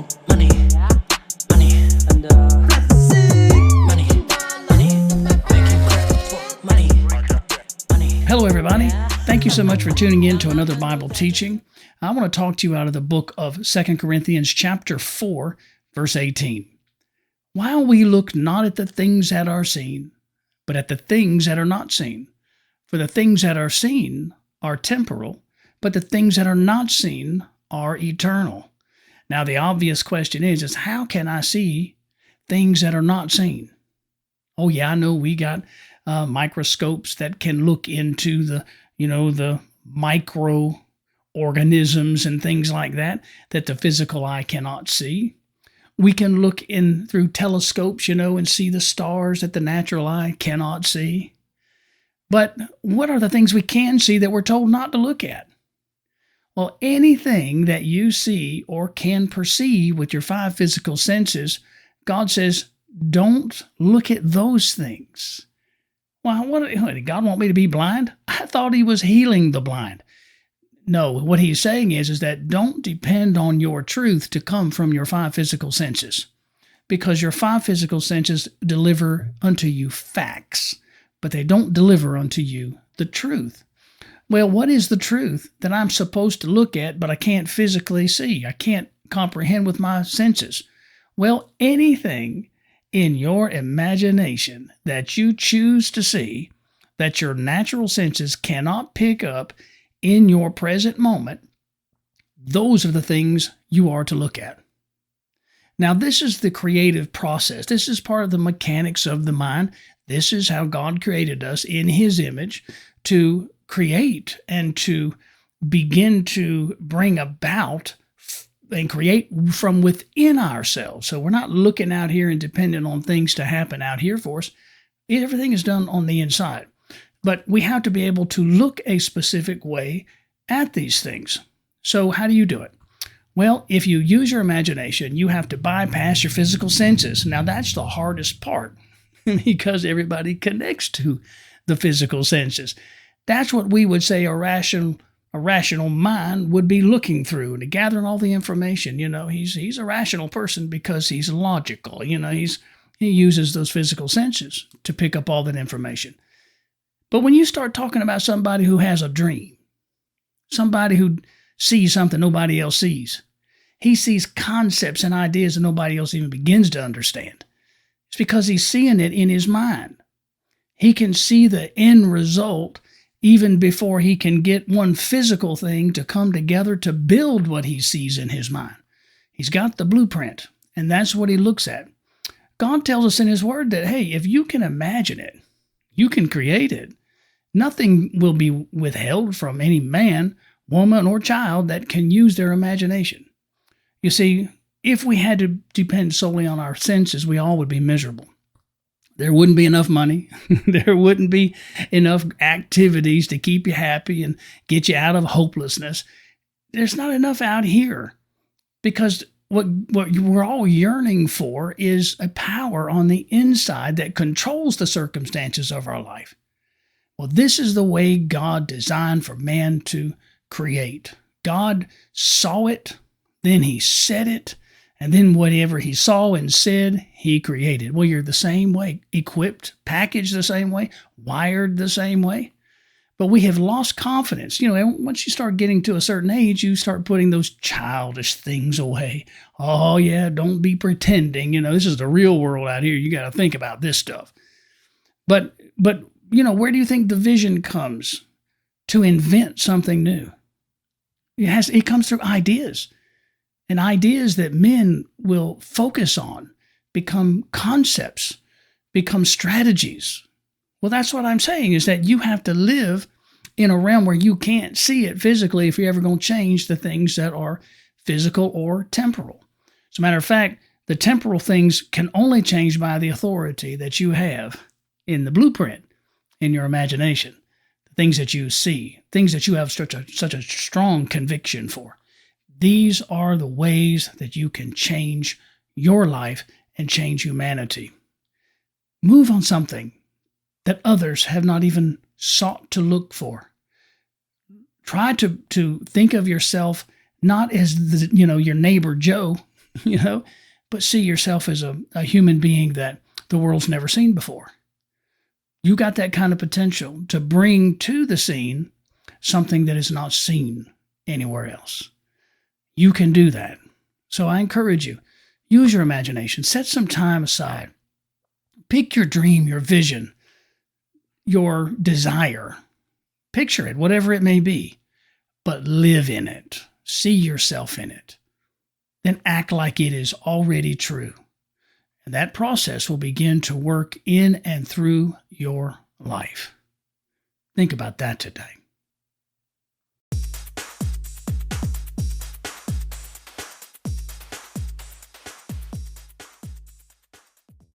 for money, money, and money, making crack for money, money. Hello, everybody. Thank you so much for tuning in to another Bible teaching. I want to talk to you out of the book of 2 Corinthians chapter 4, verse 18. While we look not at the things that are seen, but at the things that are not seen. For the things that are seen are temporal, but the things that are not seen are eternal. Now, the obvious question is how can I see things that are not seen? Oh, yeah, I know we got microscopes that can look into the microorganisms and things like that the physical eye cannot see. We can look in through telescopes, and see the stars that the natural eye cannot see. But what are the things we can see that we're told not to look at? Well, anything that you see or can perceive with your five physical senses, God says, don't look at those things. Well, what did God want me to be blind? I thought he was healing the blind. No, what he's saying is that don't depend on your truth to come from your five physical senses, because your five physical senses deliver unto you facts, but they don't deliver unto you the truth. Well, what is the truth that I'm supposed to look at, but I can't physically see? I can't comprehend with my senses. Well, anything in your imagination that you choose to see that your natural senses cannot pick up in your present moment, those are the things you are to look at. Now, this is the creative process. This is part of the mechanics of the mind. This is how God created us in his image to create and to begin to bring about and create from within ourselves. So we're not looking out here and dependent on things to happen out here for us. Everything is done on the inside. But we have to be able to look a specific way at these things. So how do you do it? Well, if you use your imagination, you have to bypass your physical senses. Now, that's the hardest part because everybody connects to the physical senses. That's what we would say a rational mind would be looking through and gathering all the information. He's a rational person because he's logical. He uses those physical senses to pick up all that information. But when you start talking about somebody who has a dream, somebody who sees something nobody else sees, he sees concepts and ideas that nobody else even begins to understand. It's because he's seeing it in his mind. He can see the end result even before he can get one physical thing to come together to build what he sees in his mind. He's got the blueprint, and that's what he looks at. God tells us in his word that, hey, if you can imagine it, you can create it. Nothing will be withheld from any man, woman, or child that can use their imagination. You see, if we had to depend solely on our senses, we all would be miserable. There wouldn't be enough money. There wouldn't be enough activities to keep you happy and get you out of hopelessness. There's not enough out here because what we're all yearning for is a power on the inside that controls the circumstances of our life. Well, this is the way God designed for man to create. God saw it, then he said it, and then whatever he saw and said, he created. Well, you're the same way, equipped, packaged the same way, wired the same way. But we have lost confidence. Once you start getting to a certain age, you start putting those childish things away. Oh, yeah, don't be pretending. This is the real world out here. You got to think about this stuff. But where do you think the vision comes to invent something new? It comes through ideas. And ideas that men will focus on become concepts, become strategies. Well, that's what I'm saying is that you have to live in a realm where you can't see it physically if you're ever going to change the things that are physical or temporal. As a matter of fact, the temporal things can only change by the authority that you have in the blueprint, in your imagination, the things that you see, things that you have such a strong conviction for. These are the ways that you can change your life and change humanity. Move on something that others have not even sought to look for. Try to think of yourself not as your neighbor Joe, but see yourself as a human being that the world's never seen before. You got that kind of potential to bring to the scene something that is not seen anywhere else. You can do that. So I encourage you, use your imagination, set some time aside, pick your dream, your vision, your desire, picture it, whatever it may be, but live in it, see yourself in it, then act like it is already true. And that process will begin to work in and through your life. Think about that today.